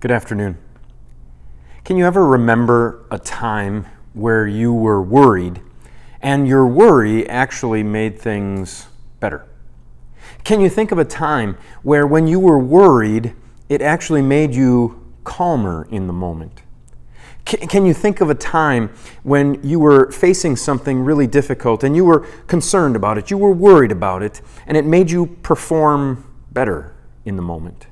Good afternoon. Can you ever remember a time where you were worried and your worry actually made things better? Can you think of a time where when you were worried, it actually made you calmer in the moment? Can you think of a time when you were facing something really difficult and you were concerned about it, you were worried about it, and it made you perform better in the moment?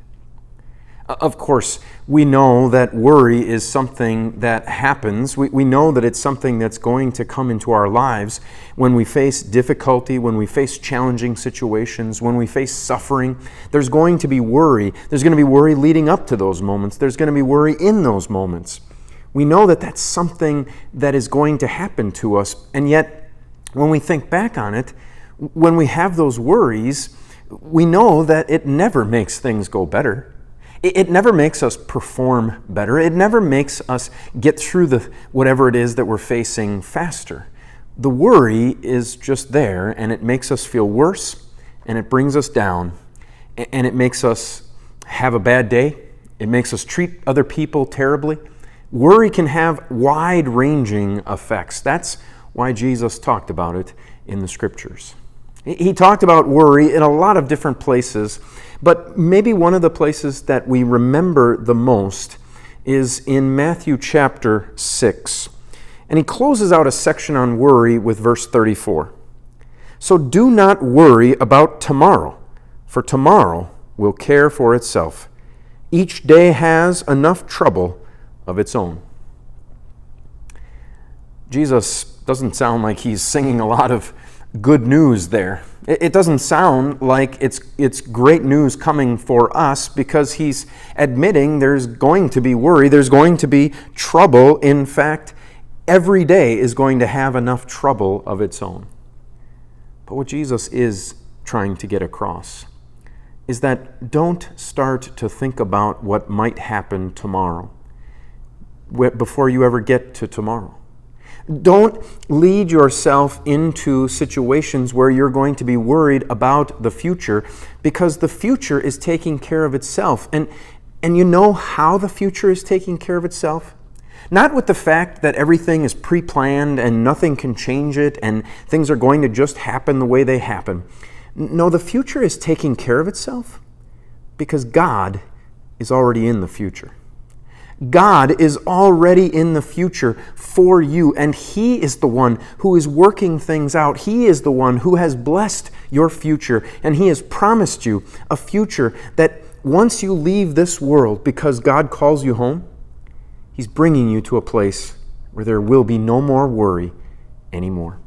Of course, we know that worry is something that happens. We know that it's something that's going to come into our lives when we face difficulty, when we face challenging situations, when we face suffering. There's going to be worry. There's going to be worry leading up to those moments. There's going to be worry in those moments. We know that that's something that is going to happen to us. And yet, when we think back on it, when we have those worries, we know that it never makes things go better. It never makes us perform better. It never makes us get through whatever it is that we're facing faster. The worry is just there, and it makes us feel worse, and it brings us down, and it makes us have a bad day. It makes us treat other people terribly. Worry can have wide-ranging effects. That's why Jesus talked about it in the Scriptures. He talked about worry in a lot of different places, but maybe one of the places that we remember the most is in Matthew chapter 6. And he closes out a section on worry with verse 34. So do not worry about tomorrow, for tomorrow will care for itself. Each day has enough trouble of its own. Jesus doesn't sound like he's singing a lot of good news there. It doesn't sound like it's great news coming for us, because he's admitting there's going to be worry, there's going to be trouble. In fact, every day is going to have enough trouble of its own. But what Jesus is trying to get across is that don't start to think about what might happen tomorrow before you ever get to tomorrow. Don't lead yourself into situations where you're going to be worried about the future, because the future is taking care of itself. And you know how the future is taking care of itself? Not with the fact that everything is pre-planned and nothing can change it and things are going to just happen the way they happen. No, the future is taking care of itself because God is already in the future. God is already in the future for you, and He is the one who is working things out. He is the one who has blessed your future, and He has promised you a future that once you leave this world, because God calls you home, He's bringing you to a place where there will be no more worry anymore.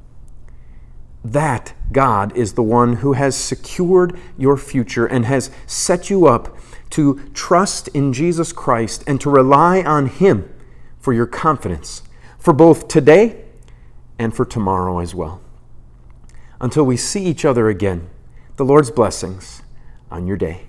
That God is the one who has secured your future and has set you up to trust in Jesus Christ and to rely on Him for your confidence, for both today and for tomorrow as well. Until we see each other again, the Lord's blessings on your day.